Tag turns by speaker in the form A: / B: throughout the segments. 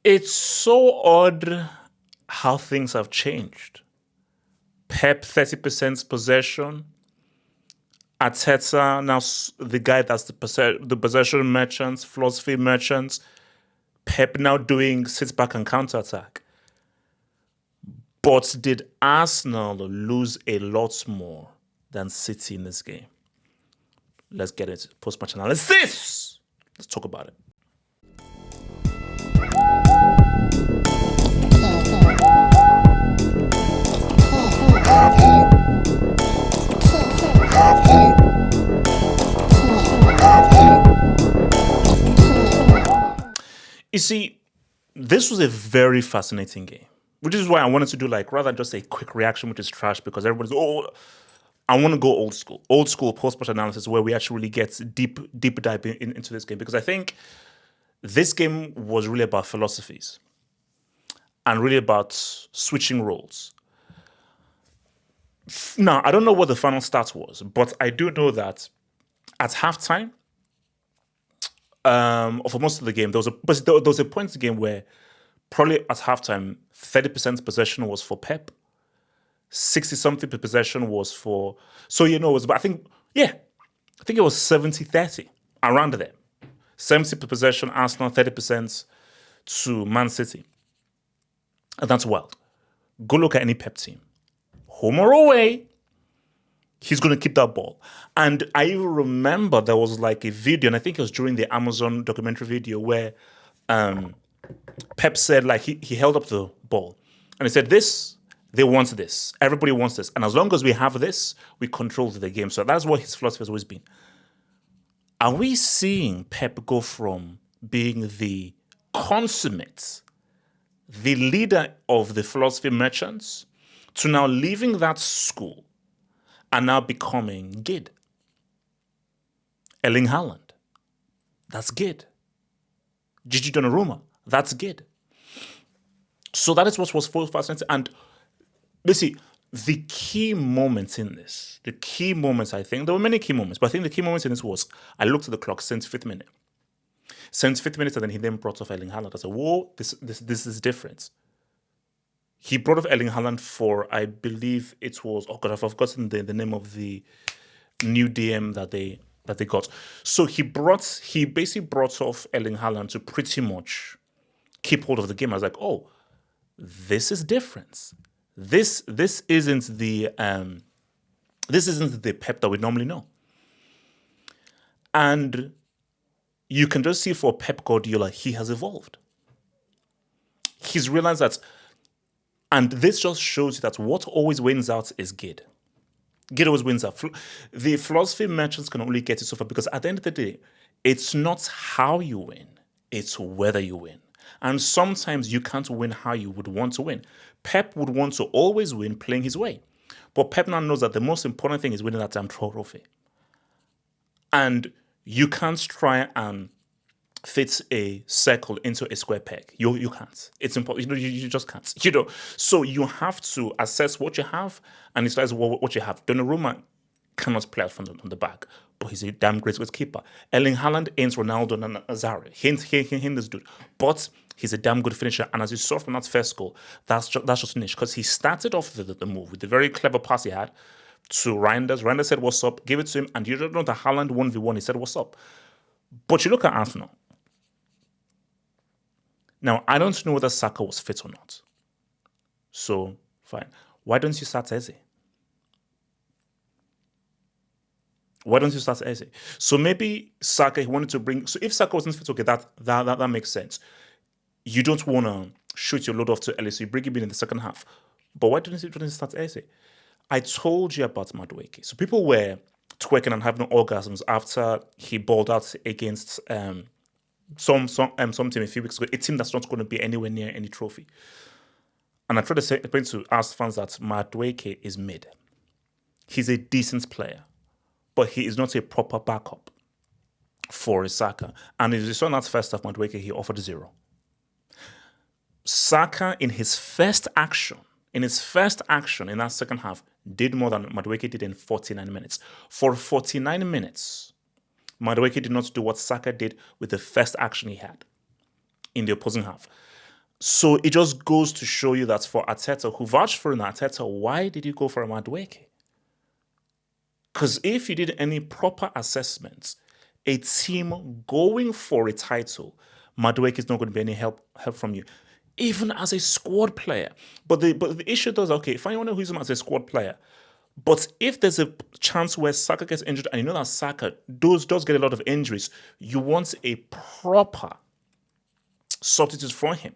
A: It's so odd how things have changed. Pep 30% possession. Arteta now the guy that's the possession merchants, philosophy merchants. Pep now doing sit back and counter attack. But did Arsenal lose a lot more than City in this game? Let's get into post-match analysis. Let's talk about it. You see, this was a very fascinating game, which is why I wanted to do rather than just a quick reaction, which is trash, because everybody's, I want to go old school post-match analysis where we actually really get deep dive into this game, because I think this game was really about philosophies and really about switching roles. Now, I don't know what the final stat was, but I do know that at halftime, for most of the game, there was a point in the game where probably at halftime, 30% possession was for Pep, 60-something possession was for. So it was. But I think it was 70-30 around there. 70% possession, Arsenal, 30% to Man City, and that's wild. Go look at any Pep team, home or away, he's going to keep that ball. And I even remember there was a video, and I think it was during the Amazon documentary video, where Pep said he held up the ball and he said, they want this. Everybody wants this. And as long as we have this, we control the game. So that's what his philosophy has always been. Are we seeing Pep go from being the consummate, the leader of the philosophy merchants, to now leaving that school and now becoming Gid? Erling Haaland, that's Gid. Gigi Donnarumma, that's Gid. So that is what was fascinating. And basically, the key moments in this, I think, there were many key moments, but I think the key moments in this was, I looked at the clock, 75th minute. 75th minute, and then he then brought off Erling Haaland. I said, whoa, this is different. He brought off Erling Haaland for, I believe it was, I've forgotten the name of the new DM that they got. So he basically brought off Erling Haaland to pretty much keep hold of the game. I was like, oh, this is different. This isn't the Pep that we normally know. And you can just see for Pep Guardiola, he has evolved. He's realized that, and this just shows you that what always wins out is Gid. Gid always wins out. The philosophy merchants can only get you so far, because at the end of the day, it's not how you win, it's whether you win. And sometimes you can't win how you would want to win. Pep would want to always win playing his way. But Pep now knows that the most important thing is winning that damn trophy. And you can't try and fit a circle into a square peg. You can't. It's impossible. You just can't. So you have to assess what you have and it's what you have. Donnarumma cannot play out from the back, but he's a damn great keeper. Erling Haaland ain't Ronaldo and Nazario. He ain't this dude. But he's a damn good finisher. And as you saw from that first goal, that's just finished. Because he started off the move with the very clever pass he had to Reinders. Reinders said, what's up? Give it to him. And you don't know that Haaland 1v1, he said, what's up? But you look at Arsenal. Now, I don't know whether Saka was fit or not. So, fine. Why don't you start Eze? So maybe Saka, he wanted to bring. So if Saka wasn't fit, okay, that makes sense. You don't want to shoot your load off too early, so you bring him in the second half. But why didn't you start Eze? I told you about Madueke. So people were twerking and having orgasms after he balled out against some team a few weeks ago, a team that's not going to be anywhere near any trophy. And I tried to ask fans that Madueke is mid. He's a decent player, but he is not a proper backup for Saka. And as you saw in that first half, Madueke, he offered 0. Saka, in his first action in that second half, did more than Madueke did in 49 minutes. For 49 minutes, Madueke did not do what Saka did with the first action he had in the opposing half. So it just goes to show you that for Arteta, who vouched for an Arteta, why did you go for a Madueke? Because if you did any proper assessments, a team going for a title, Madueke is not going to be any help from you, even as a squad player. But the issue does, okay, if I want to use him as a squad player, but if there's a chance where Saka gets injured, and you know that Saka does get a lot of injuries, you want a proper substitute for him.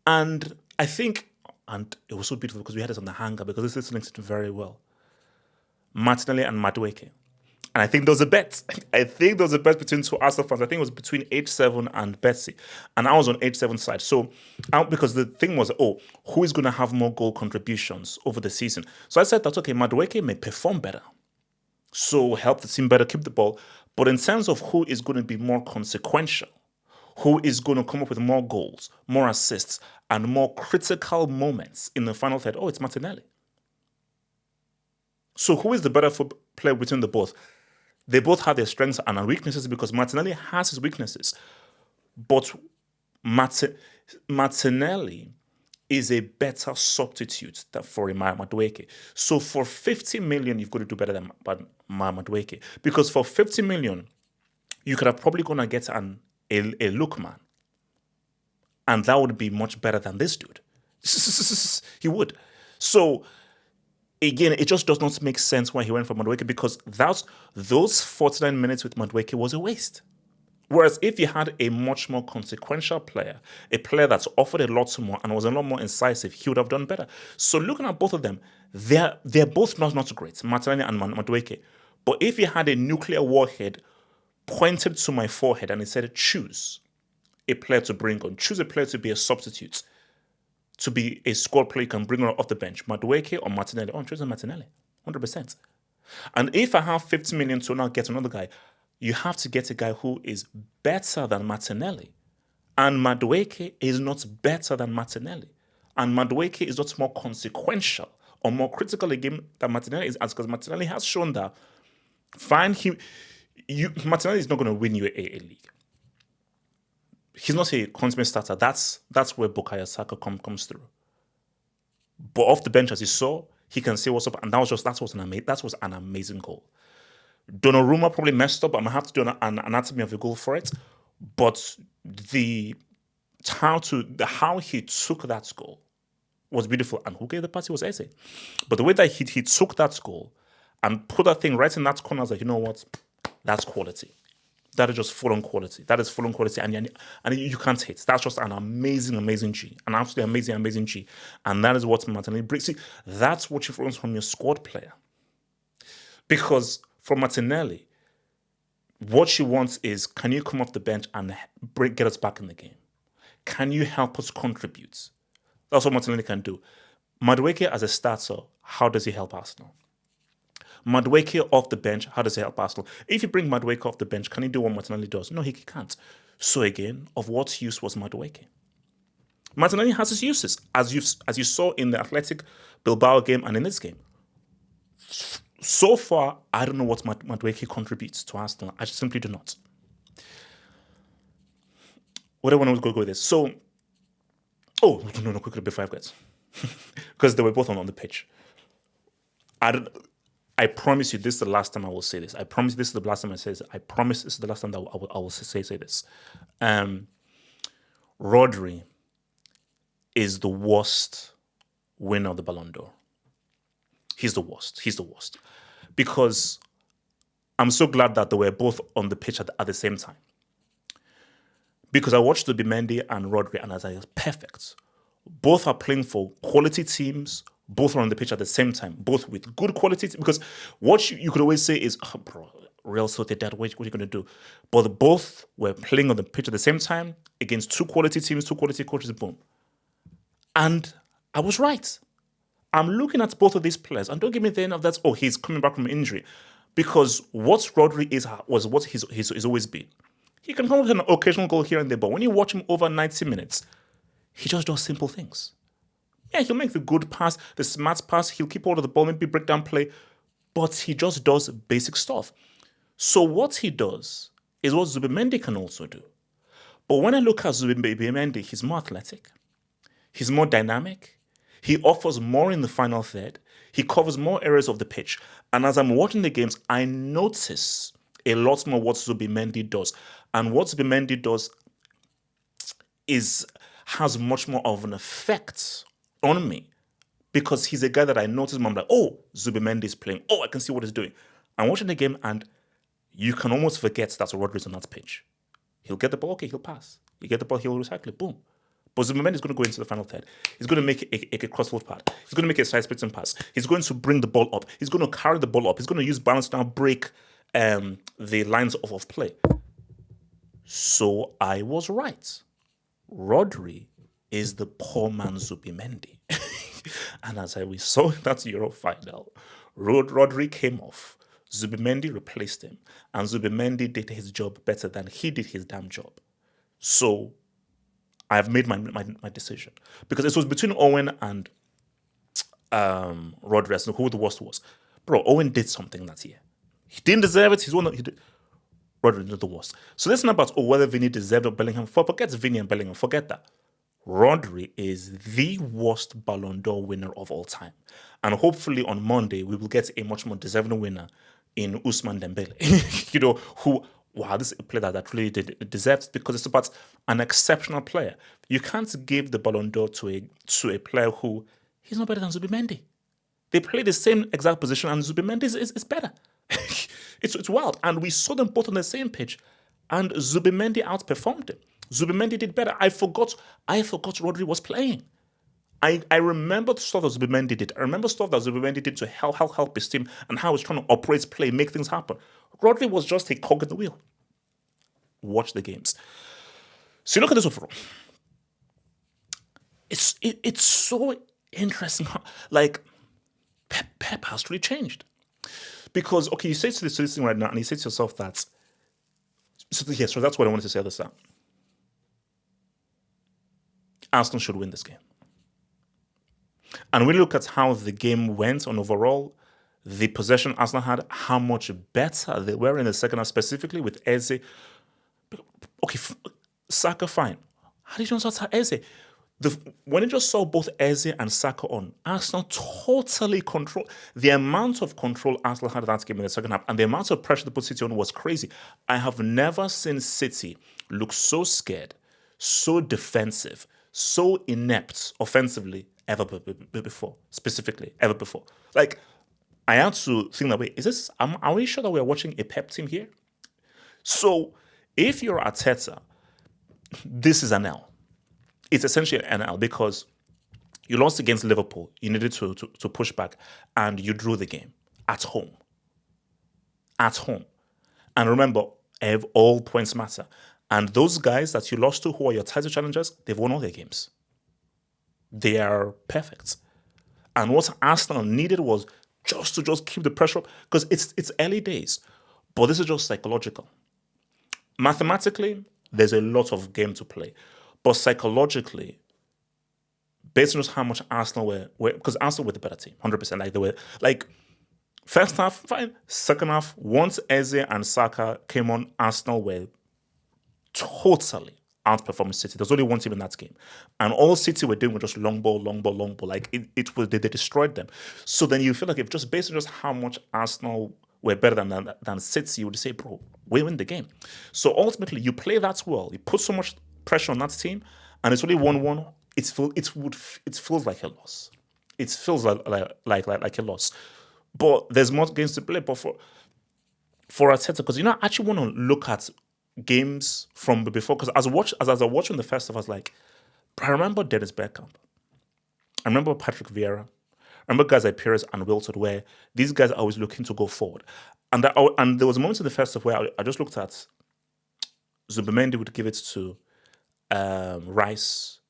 A: And I think, and it was so beautiful because we had this on the hanger, because this links it very well. Martinelli and Madueke. And I think there was a bet. I think there was a bet between two Arsenal fans. I think it was between H7 and Betsy. And I was on H7 side. So, because the thing was, who is going to have more goal contributions over the season? So I said that, okay, Madueke may perform better. So help the team better keep the ball. But in terms of who is going to be more consequential, who is going to come up with more goals, more assists, and more critical moments in the final third, it's Martinelli. So who is the better player between the both? They both have their strengths and their weaknesses, because Martinelli has his weaknesses. But Martinelli is a better substitute than for Madueke. So for 50 million, you've got to do better than Madueke. Because for 50 million, you could have probably going to get a Lookman. And that would be much better than this dude. He would. So again, it just does not make sense why he went for Madueke, because those 49 minutes with Madueke was a waste. Whereas if you had a much more consequential player, a player that's offered a lot more and was a lot more incisive, he would have done better. So looking at both of them, they're both not great, Martinelli and Madueke. But if you had a nuclear warhead pointed to my forehead and it said, choose a player to bring on, choose a player to be a substitute, to be a squad player you can bring on off the bench, Madueke or Martinelli, I'm choosing Martinelli, 100%. And if I have 50 million to now get another guy, you have to get a guy who is better than Martinelli. And Madueke is not better than Martinelli. And Madueke is not more consequential or more critical a game than Martinelli is, because Martinelli has shown that, Martinelli is not going to win you a league. He's not a consummate starter. That's where Bukayo Saka comes through. But off the bench, as you saw, he can see what's up, and that was an amazing goal. Donnarumma probably messed up. I'm gonna have to do an anatomy of a goal for it. But how he took that goal was beautiful, and who gave the pass was Eze. But the way that he took that goal and put that thing right in that corner, I was like, you know what, that's quality. That is just full-on quality. That is full-on quality, and you can't hit. That's just an amazing G, an absolutely amazing G, and that is what Martinelli brings. See, that's what you want from your squad player. Because for Martinelli, what you want is, can you come off the bench and get us back in the game? Can you help us contribute? That's what Martinelli can do. Madueke as a starter, how does he help Arsenal? Madueke off the bench, how does he help Arsenal? If you bring Madueke off the bench, can he do what Martinelli does? No, he can't. So again, of what use was Madueke? Martinelli has his uses, as you saw in the Athletic Bilbao game and in this game. So far, I don't know what Madueke contributes to Arsenal. I simply do not. What do I want to go with this? So, no, quickly before I forget, because they were both on the pitch. I promise you, this is the last time I will say this. I promise this is the last time I say this. I promise this is the last time that I will say this. Rodri is the worst winner of the Ballon d'Or. He's the worst. Because I'm so glad that they were both on the pitch at the same time. Because I watched Zubimendi and Rodri, and I was like, perfect. Both are playing for quality teams. Both are on the pitch at the same time. Both with good quality. Because what you could always say is, bro, Real Sociedad, dead. What are you going to do? But both were playing on the pitch at the same time against two quality teams, two quality coaches, boom. And I was right. I'm looking at both of these players, and don't give me the end of that, he's coming back from injury. Because what Rodri was what he's always been. He can come with an occasional goal here and there, but when you watch him over 90 minutes, he just does simple things. Yeah, he'll make the good pass, the smart pass, he'll keep hold of the ball, maybe break down play, but he just does basic stuff. So what he does is what Zubimendi can also do. But when I look at Zubimendi, he's more athletic. He's more dynamic. He offers more in the final third. He covers more areas of the pitch. And as I'm watching the games, I notice a lot more what Zubimendi does. And what Zubimendi does has much more of an effect on me because he's a guy that I notice. I'm like, oh, Zubimendi is playing. Oh, I can see what he's doing. I'm watching the game and you can almost forget that Rodri's on that pitch. He'll get the ball, okay, he'll pass. You get the ball, he'll recycle it, boom. But Zubimendi is going to go into the final third. He's going to make a crossfield pass. He's going to make a side-splitting pass. He's going to bring the ball up. He's going to carry the ball up. He's going to use balance now, break the lines of play. So I was right. Rodri is the poor man Zubimendi. And as we saw that Euro final, Rodri came off. Zubimendi replaced him. And Zubimendi did his job better than he did his damn job. So I've made my decision. Because it was between Owen and Rodri as to who the worst was. Bro, Owen did something that year. He didn't deserve it. Rodri did the worst. So this is not about whether Vinny deserved or Bellingham. Forget Vinny and Bellingham. Forget that. Rodri is the worst Ballon d'Or winner of all time. And hopefully on Monday, we will get a much more deserving winner in Ousmane Dembele. Wow, this is a player that really deserves, because it's about an exceptional player. You can't give the Ballon d'Or to a player who he's not better than Zubimendi. They play the same exact position, and Zubimendi is better. It's wild. And we saw them both on the same pitch, and Zubimendi outperformed him. Zubimendi did better. I forgot Rodri was playing. I remember the stuff that Zubimendi did. I remember stuff that Zubimendi did to help his team and how he was trying to operate play, make things happen. Rodri was just a cog in the wheel. Watch the games. So you look at this overall. It's so interesting how, like, Pep has really changed. Because, okay, you say to this thing right now, and you say to yourself that, so that's what I wanted to say at the start. Arsenal should win this game. And we look at how the game went on overall, the possession Arsenal had, how much better they were in the second half, specifically with Eze. Okay, Saka, fine. How did you not start Eze? When you just saw both Eze and Saka on, Arsenal totally controlled. The amount of control Arsenal had in that game in the second half and the amount of pressure they put City on was crazy. I have never seen City look so scared, so defensive, so inept offensively ever before, specifically, ever before. Like, I had to think that way. Are we sure that we're watching a Pep team here? So, if you're Arteta, this is an L. It's essentially an L because you lost against Liverpool. You needed to push back, and you drew the game at home. At home. And remember, all points matter. And those guys that you lost to, who are your title challengers, they've won all their games. They are perfect. And what Arsenal needed was just to keep the pressure up, because it's early days. But this is just psychological. Mathematically, there's a lot of game to play. But psychologically, based on just how much Arsenal were because Arsenal were the better team, 100%. Like, they were, like, first half, fine. Second half, once Eze and Saka came on, Arsenal were totally outperforming City. There's only one team in that game. And all City were doing was just long ball. Like, they destroyed them. So then you feel like if just based on just how much Arsenal were better than City, you would say, bro, we win the game. So ultimately, you play that well. You put so much pressure on that team, and it's only 1-1. It feels like a loss. It feels like a loss. But there's more games to play. But for Arteta, because I actually want to look at games from before. Because as I was watching the first half, I was like, I remember Dennis Bergkamp. I remember Patrick Vieira. I remember guys like Pires and Wilton, where these guys are always looking to go forward. And there was a moment in the first half where I just looked at Zubimendi would give it to Rice,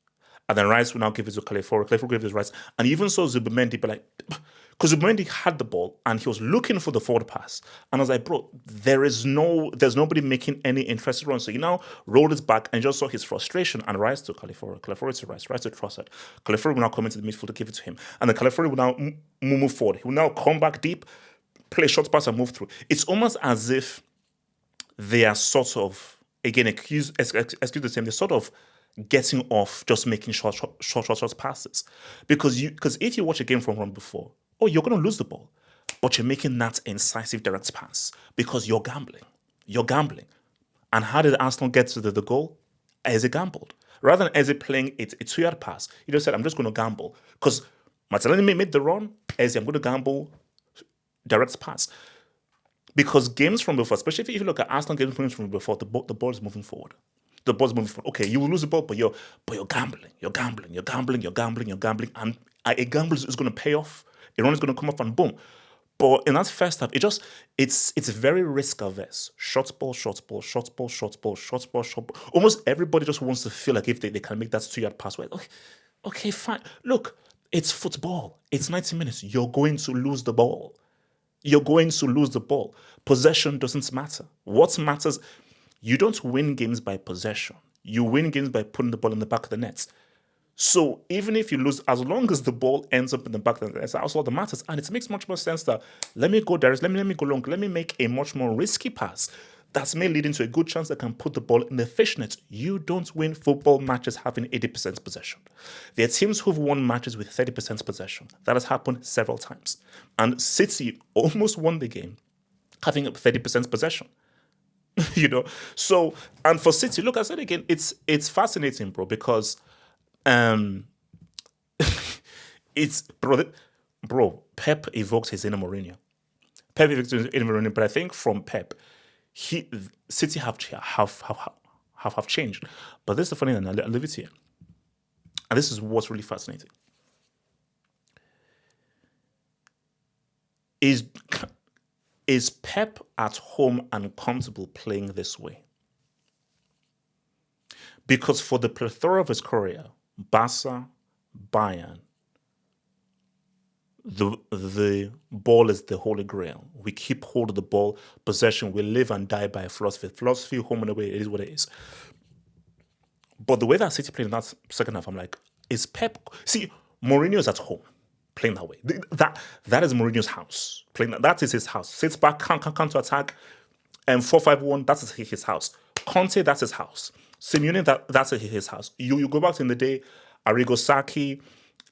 A: and then Rice would now give it to Calafiori. Calafiori gave it to Rice, and even so Zubimendi, but because Zubimendi had the ball and he was looking for the forward pass, and I was like, bro, there's nobody making any interested run. So he now rolled it back and just saw his frustration, and Rice to Calafiori, Calafiori to Rice to Trossard. Calafiori will now come into the midfield to give it to him, and then Calafiori will now move forward. He will now come back deep, play short pass and move through. It's almost as if they are sort of, again, excuse the same, they're sort of getting off just making short passes. Because if you watch a game from one before, oh, you're going to lose the ball, but you're making that incisive direct pass because you're gambling. You're gambling. And how did Arsenal get to the goal? Eze gambled. Rather than Eze playing a 2-yard pass, he just said, I'm just going to gamble. Because Martinelli made the run, Eze, I'm going to gamble, direct pass. Because games from before, especially if you look at Arsenal games from before, the ball is moving forward. The ball's moving forward. Okay, you will lose the ball, but you're gambling. You're gambling. You're gambling. You're gambling. You're gambling. And a gamble is going to pay off. A run is going to come off and boom. But in that first half, it's very risk averse. Short ball, short ball, short ball, short ball, short ball, short ball. Almost everybody just wants to feel like if they can make that 2-yard pass. Well, okay, fine. Look, it's football. It's 90 minutes. You're going to lose the ball. You're going to lose the ball. Possession doesn't matter. What matters, you don't win games by possession. You win games by putting the ball in the back of the net. So even if you lose, as long as the ball ends up in the back of the net, that's all that matters. And it makes much more sense that let me go direct, let me go long, let me make a much more risky pass that's may lead into a good chance that can put the ball in the fishnet. You don't win football matches having 80% possession. There are teams who've won matches with 30% possession. That has happened several times. And City almost won the game having 30% possession. So, and for City, look, I said again, it's fascinating, bro, because it's bro, Pep evoked his inner Mourinho. Pep evoked his inner Mourinho, but I think from Pep, City have changed. But this is the funny thing, I'll leave it here. And this is what's really fascinating. Is Pep at home and comfortable playing this way? Because for the plethora of his career, Barca, Bayern, the ball is the holy grail. We keep hold of the ball, possession. We live and die by philosophy. Philosophy, home and away, it is what it is. But the way that City played in that second half, I'm like, is Pep... See, Mourinho's at home playing that way. That is Mourinho's house. That is his house. Sits back, can't counter attack. And 4-5-1, that's his house. Conte, that's his house. Simeone, that's his house. You go back in the day, Arrigo Sacchi,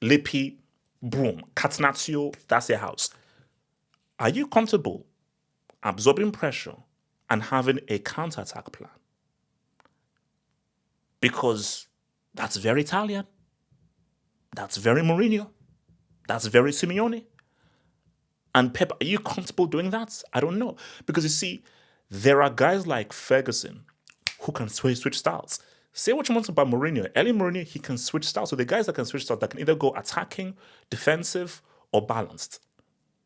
A: Lippi, boom, Catenaccio, that's their house. Are you comfortable absorbing pressure and having a counter-attack plan? Because that's very Italian. That's very Mourinho. That's very Simeone. And Pep, are you comfortable doing that? I don't know. Because you see, there are guys like Ferguson who can switch styles. Say what you want about Mourinho. Early Mourinho, he can switch styles. So the guys that can switch styles, that can either go attacking, defensive, or balanced.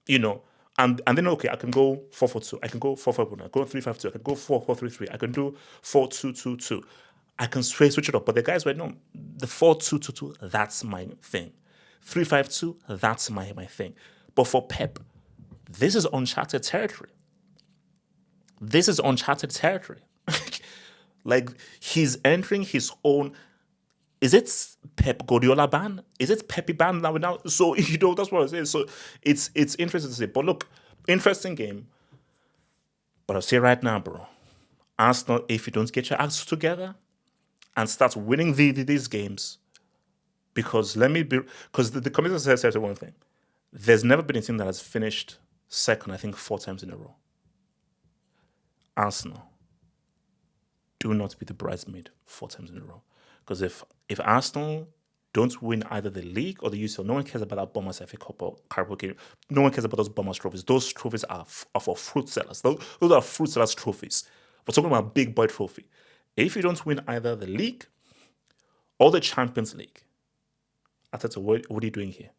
A: And then, okay, I can go 4-4-2. I can go 4-5-1. I can go 3-5-2. I can go 4-4-3-3. I can do 4-2-2-2. I can switch it up. But the guys were, no, the 4-2-2-2, that's my thing. 3-5-2, that's my thing. But for Pep, this is uncharted territory. This is uncharted territory. Like, he's entering his own... Is it Pep Guardiola ban? Is it Pepe ban now? So, that's what I'm saying. So, it's interesting to say. But look, interesting game. But I'll say right now, bro, Arsenal, if you don't get your acts together and start winning these games, because the committee said one thing. There's never been a team that has finished second, I think, 4 times in a row. Arsenal, do not be the bridesmaid 4 times in a row. Because if Arsenal don't win either the league or the UCL, no one cares about that Bombers FA Cup or Carabao game. No one cares about those Bombers trophies. Those trophies are for fruit sellers. Those are fruit sellers trophies. We're talking about a big boy trophy. If you don't win either the league or the Champions League, Arteta, what are you doing here?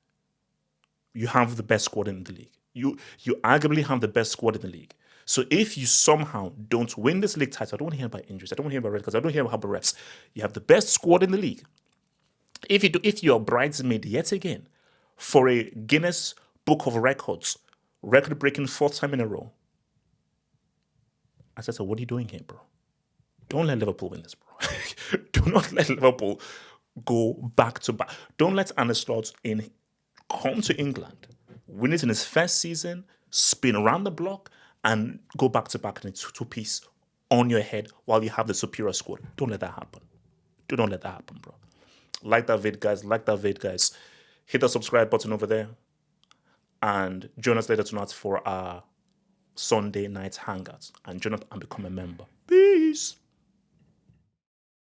A: You have the best squad in the league. You arguably have the best squad in the league. So if you somehow don't win this league title, I don't want to hear about injuries. I don't want to hear about red cards. I don't hear about refs. You have the best squad in the league. If you're bridesmaid yet again for a Guinness Book of Records, record-breaking 4th time in a row, I said, so what are you doing here, bro? Don't let Liverpool win this, bro. Do not let Liverpool go back to back. Don't let Arne Slot come to England, win it in his first season, spin around the block, and go back to back in a two-piece on your head while you have the superior squad. Don't let that happen. Do not let that happen, bro. Like that vid, guys. Like that vid, guys. Hit the subscribe button over there. And join us later tonight for our Sunday night hangouts. And join up and become a member. Peace.